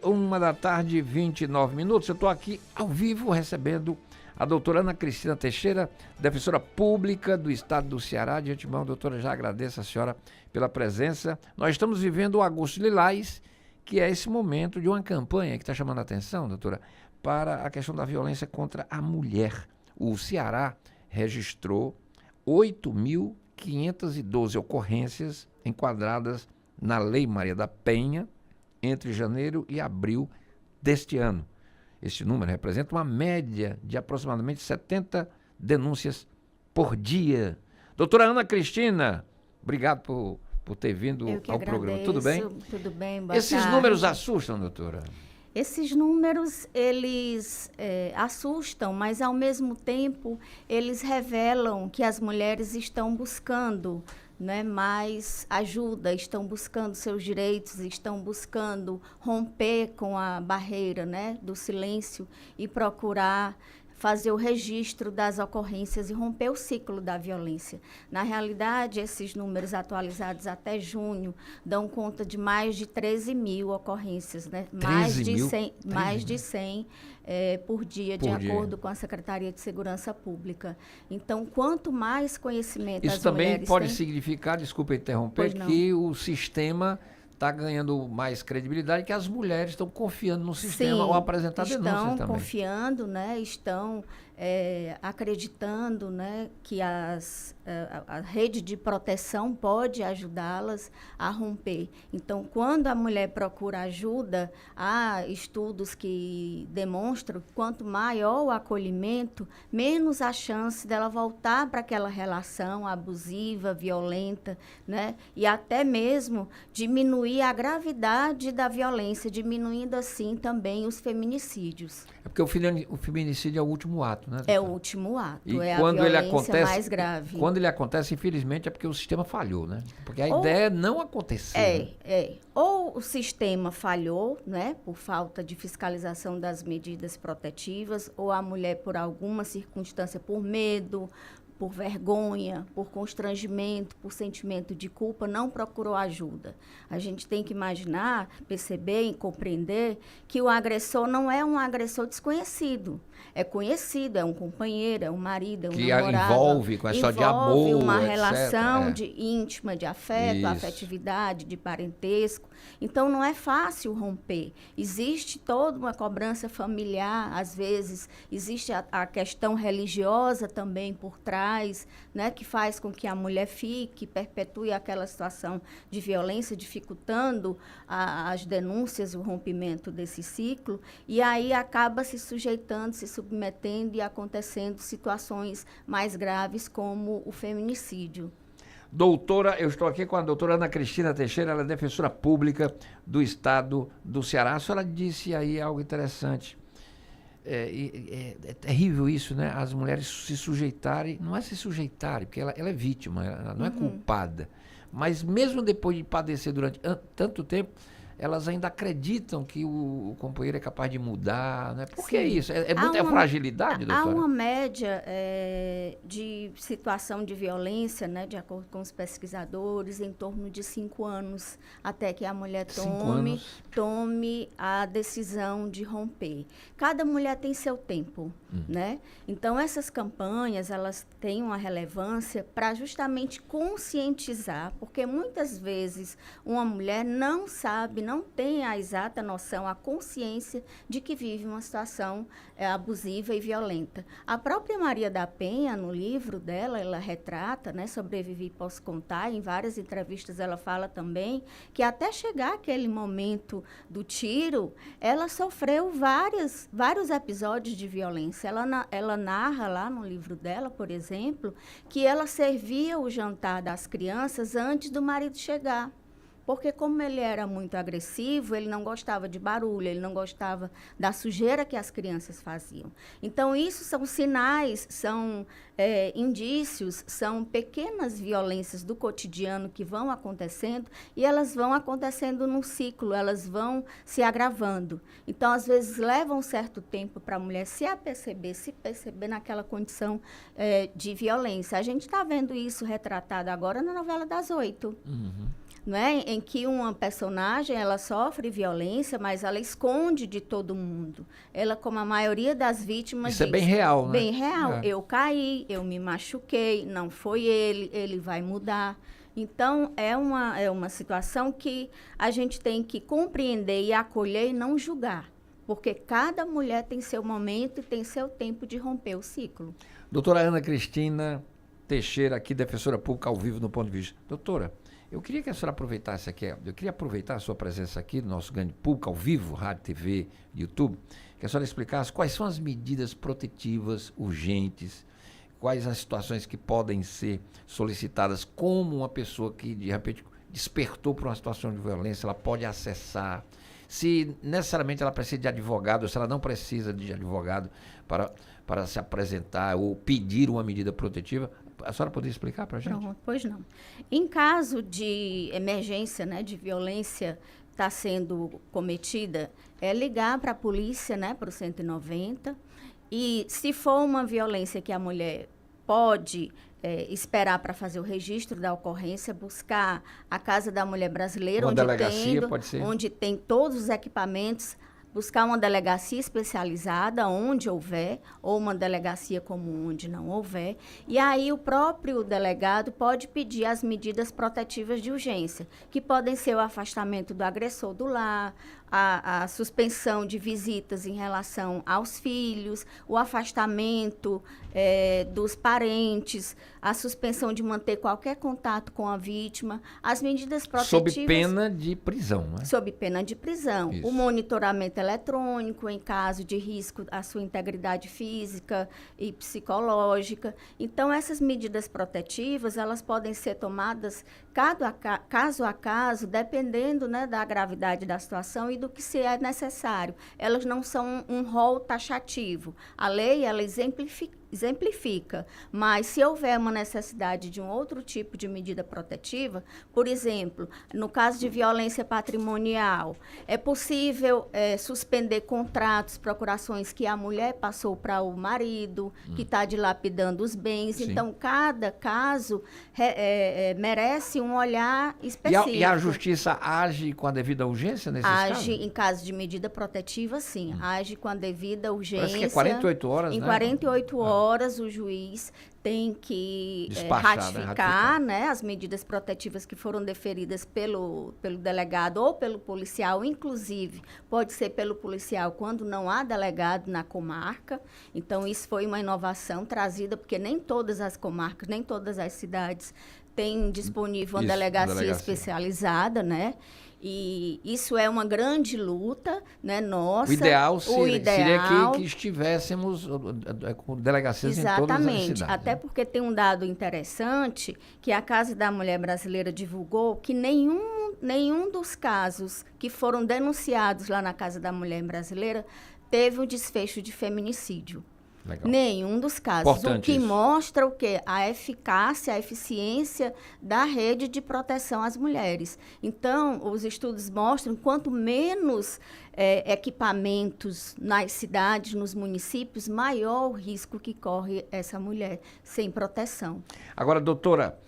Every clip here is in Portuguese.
1 da tarde, 29 minutos. Eu estou aqui ao vivo recebendo a doutora Ana Cristina Teixeira, defensora pública do Estado do Ceará. De antemão, doutora, já agradeço a senhora pela presença. Nós estamos vivendo o Agosto Lilás, que é esse momento de uma campanha que está chamando a atenção, doutora, para a questão da violência contra a mulher. O Ceará registrou 8.512 ocorrências enquadradas na Lei Maria da Penha entre janeiro e abril deste ano. Este número representa uma média de aproximadamente 70 denúncias por dia. Doutora Ana Cristina, obrigado por ter vindo ao programa. Tudo bem? Tudo bem, boa Esses tarde. números assustam, doutora? Esses números, eles assustam, mas ao mesmo tempo eles revelam que as mulheres estão buscando, né, mais ajuda, estão buscando seus direitos, estão buscando romper com a barreira, né, do silêncio e procurar fazer o registro das ocorrências e romper o ciclo da violência. Na realidade, esses números atualizados até junho dão conta de mais de 13 mil ocorrências, né? Mais de 100 por dia, de acordo com a Secretaria de Segurança Pública. Então, quanto mais conhecimento Isso as também mulheres pode têm, significar, desculpa interromper, que o sistema está ganhando mais credibilidade, que as mulheres estão confiando no sistema ao apresentar denúncias também. Estão confiando, né? Estão acreditando, né, que a rede de proteção pode ajudá-las a romper. Então, quando a mulher procura ajuda, há estudos que demonstram que quanto maior o acolhimento, menos a chance dela voltar para aquela relação abusiva, violenta, né? E até mesmo diminuir a gravidade da violência, diminuindo assim também os feminicídios. É porque o feminicídio é o último ato, né? É o último ato, E é quando a ele violência acontece, mais grave. Quando ele acontece, infelizmente, é porque o sistema falhou, né? Porque a ideia é não acontecer. Ou o sistema falhou, né, por falta de fiscalização das medidas protetivas, ou a mulher, por alguma circunstância, por medo, por vergonha, por constrangimento, por sentimento de culpa, não procurou ajuda. A gente tem que imaginar, perceber e compreender que o agressor não é um agressor desconhecido. É conhecido, é um companheiro, é um marido, é um namorado. Que envolve com a história de amor, uma etc. relação íntima, de afeto, Isso. afetividade, de parentesco. Então, não é fácil romper. Existe toda uma cobrança familiar, às vezes, existe a questão religiosa também por trás, né, que faz com que a mulher fique, perpetue aquela situação de violência, dificultando as denúncias, o rompimento desse ciclo, e aí acaba se sujeitando, se submetendo e acontecendo situações mais graves como o feminicídio. Doutora, eu estou aqui com a doutora Ana Cristina Teixeira, ela é defensora pública do Estado do Ceará. A senhora disse aí algo interessante. É terrível isso, né? As mulheres se sujeitarem, não é se sujeitarem, porque ela é vítima, ela não é culpada. Mas mesmo depois de padecer durante tanto tempo, elas ainda acreditam que o companheiro é capaz de mudar, né? Por que isso? É muita fragilidade, doutora? Há uma média de situação de violência, né, de acordo com os pesquisadores, em torno de 5 anos, até que a mulher tome a decisão de romper. Cada mulher tem seu tempo, né? Então, essas campanhas, elas têm uma relevância para justamente conscientizar, porque muitas vezes uma mulher não sabe, não tem a exata noção, a consciência de que vive uma situação abusiva e violenta. A própria Maria da Penha, no livro dela, ela retrata, né, Sobrevivi e Posso Contar, em várias entrevistas ela fala também, que até chegar aquele momento do tiro, ela sofreu vários episódios de violência. Ela narra lá no livro dela, por exemplo, que ela servia o jantar das crianças antes do marido chegar. Porque como ele era muito agressivo, ele não gostava de barulho, ele não gostava da sujeira que as crianças faziam. Então, isso são sinais, são indícios, são pequenas violências do cotidiano que vão acontecendo e elas vão acontecendo num ciclo, elas vão se agravando. Então, às vezes, leva um certo tempo para a mulher se perceber naquela condição de violência. A gente está vendo isso retratado agora na novela das 8. né, em que uma personagem ela sofre violência, mas ela esconde de todo mundo. Ela, como a maioria das vítimas, isso diz, é bem real, né? Bem real. Eu caí, eu me machuquei, não foi ele vai mudar. Então, é uma situação que a gente tem que compreender e acolher e não julgar. Porque cada mulher tem seu momento e tem seu tempo de romper o ciclo. Doutora Ana Cristina Teixeira, aqui, defensora pública ao vivo no Ponto de Vista. Doutora, eu queria que a senhora aproveitasse aqui, eu queria aproveitar a sua presença aqui no nosso grande público ao vivo, rádio, TV, YouTube, que a senhora explicasse quais são as medidas protetivas urgentes, quais as situações que podem ser solicitadas, como uma pessoa que, de repente, despertou por uma situação de violência, ela pode acessar, se necessariamente ela precisa de advogado, ou se ela não precisa de advogado para se apresentar ou pedir uma medida protetiva. A senhora poderia explicar para a gente? Pronto, pois não. Em caso de emergência, né, de violência está sendo cometida, é ligar para a polícia, né, para o 190. E se for uma violência que a mulher pode esperar para fazer o registro da ocorrência, buscar a Casa da Mulher Brasileira, onde tem todos os equipamentos, buscar uma delegacia especializada onde houver, ou uma delegacia comum onde não houver, e aí o próprio delegado pode pedir as medidas protetivas de urgência, que podem ser o afastamento do agressor do lar, a suspensão de visitas em relação aos filhos, o afastamento dos parentes, a suspensão de manter qualquer contato com a vítima, as medidas protetivas... Sob pena de prisão, né? Sob pena de prisão. Isso. O monitoramento eletrônico em caso de risco à sua integridade física e psicológica. Então, essas medidas protetivas, elas podem ser tomadas caso a caso, dependendo, né, da gravidade da situação e do que se é necessário. Elas não são um rol taxativo. A lei, ela exemplifica, mas se houver uma necessidade de um outro tipo de medida protetiva, por exemplo, no caso de violência patrimonial, é possível suspender contratos, procurações que a mulher passou para o marido, que está dilapidando os bens. Sim. Então, cada caso merece um olhar específico. E a justiça age com a devida urgência nesses casos? Age em caso de medida protetiva, sim. Age com a devida urgência. Parece que é 48 horas, em né? 48 horas, o juiz tem que ratificar, né, as medidas protetivas que foram deferidas pelo delegado ou pelo policial, inclusive pode ser pelo policial quando não há delegado na comarca. Então, isso foi uma inovação trazida, porque nem todas as comarcas, nem todas as cidades têm disponível uma delegacia especializada, né? E isso é uma grande luta, né, nossa. O ideal seria que estivéssemos com delegacias em todas as cidades. Exatamente, até porque tem um dado interessante que a Casa da Mulher Brasileira divulgou que nenhum dos casos que foram denunciados lá na Casa da Mulher Brasileira teve um desfecho de feminicídio. Legal. Nenhum dos casos. Importante o que isso. mostra o quê? A eficácia, a eficiência da rede de proteção às mulheres. Então, os estudos mostram quanto menos equipamentos nas cidades, nos municípios, maior o risco que corre essa mulher sem proteção. Agora, doutora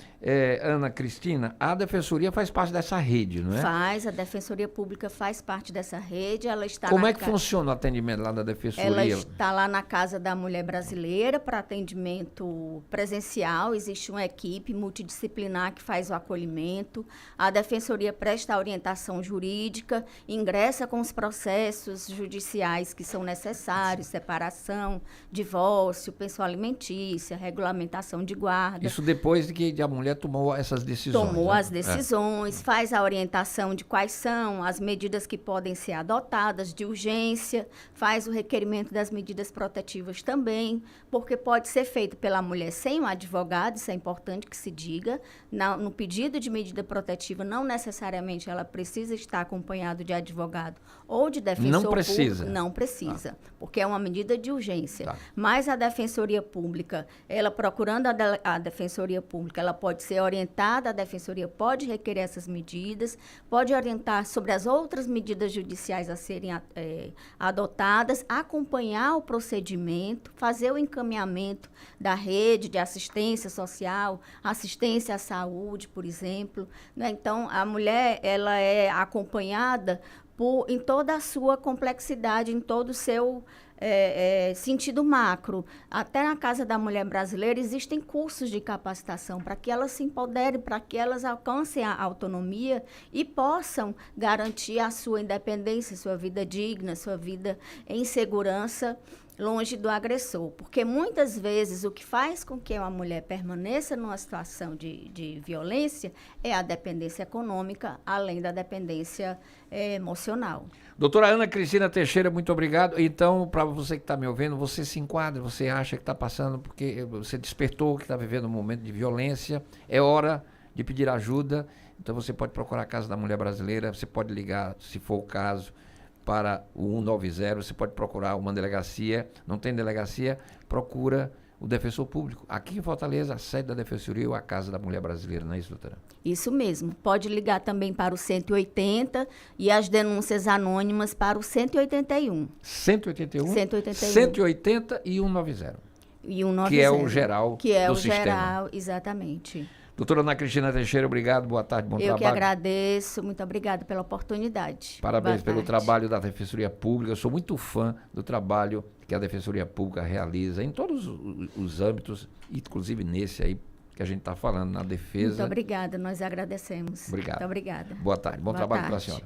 Ana Cristina, a Defensoria faz parte dessa rede, não é? Faz, a Defensoria Pública faz parte dessa rede. Ela está Como é que funciona o atendimento lá da Defensoria? Ela está lá na Casa da Mulher Brasileira para atendimento presencial. Existe uma equipe multidisciplinar que faz o acolhimento. A Defensoria presta orientação jurídica, ingressa com os processos judiciais que são necessários, separação, divórcio, pensão alimentícia, regulamentação de guarda. Isso depois de que a mulher tomou essas decisões. Tomou as decisões, faz a orientação de quais são as medidas que podem ser adotadas de urgência, faz o requerimento das medidas protetivas também, porque pode ser feito pela mulher sem um advogado, isso é importante que se diga. No pedido de medida protetiva, não necessariamente ela precisa estar acompanhado de advogado ou ou de defensor não precisa. público, não precisa, porque é uma medida de urgência. Tá. Mas a Defensoria Pública, ela procurando a Defensoria Pública, ela pode ser orientada, a Defensoria pode requerer essas medidas, pode orientar sobre as outras medidas judiciais a serem adotadas, acompanhar o procedimento, fazer o encaminhamento da rede de assistência social, assistência à saúde, por exemplo, né? Então, a mulher, ela é acompanhada em toda a sua complexidade, em todo o seu sentido macro. Até na Casa da Mulher Brasileira existem cursos de capacitação para que elas se empoderem, para que elas alcancem a autonomia e possam garantir a sua independência, sua vida digna, sua vida em segurança, longe do agressor. Porque muitas vezes o que faz com que uma mulher permaneça numa situação de violência é a dependência econômica, além da dependência emocional. Doutora Ana Cristina Teixeira, muito obrigado. Então, para você que está me ouvindo, você se enquadra, você acha que está passando, porque você despertou que está vivendo um momento de violência, é hora de pedir ajuda. Então, você pode procurar a Casa da Mulher Brasileira, você pode ligar, se for o caso, para o 190, você pode procurar uma delegacia, não tem delegacia, procura o defensor público. Aqui em Fortaleza, a sede da Defensoria ou a Casa da Mulher Brasileira, não é isso, doutora? Isso mesmo. Pode ligar também para o 180 e as denúncias anônimas para o 181. 181? 181. 180 e 190. E 190. Que é o geral que é do o sistema. geral, exatamente. Doutora Ana Cristina Teixeira, obrigado, boa tarde, bom trabalho. Eu que agradeço, muito obrigada pela oportunidade. Parabéns Boa pelo tarde. trabalho da Defensoria Pública. Eu sou muito fã do trabalho que a Defensoria Pública realiza em todos os âmbitos, inclusive nesse aí que a gente está falando, na defesa. Muito obrigada, nós agradecemos. Obrigado. Muito obrigada. Boa tarde, bom Boa trabalho para a tarde. senhora.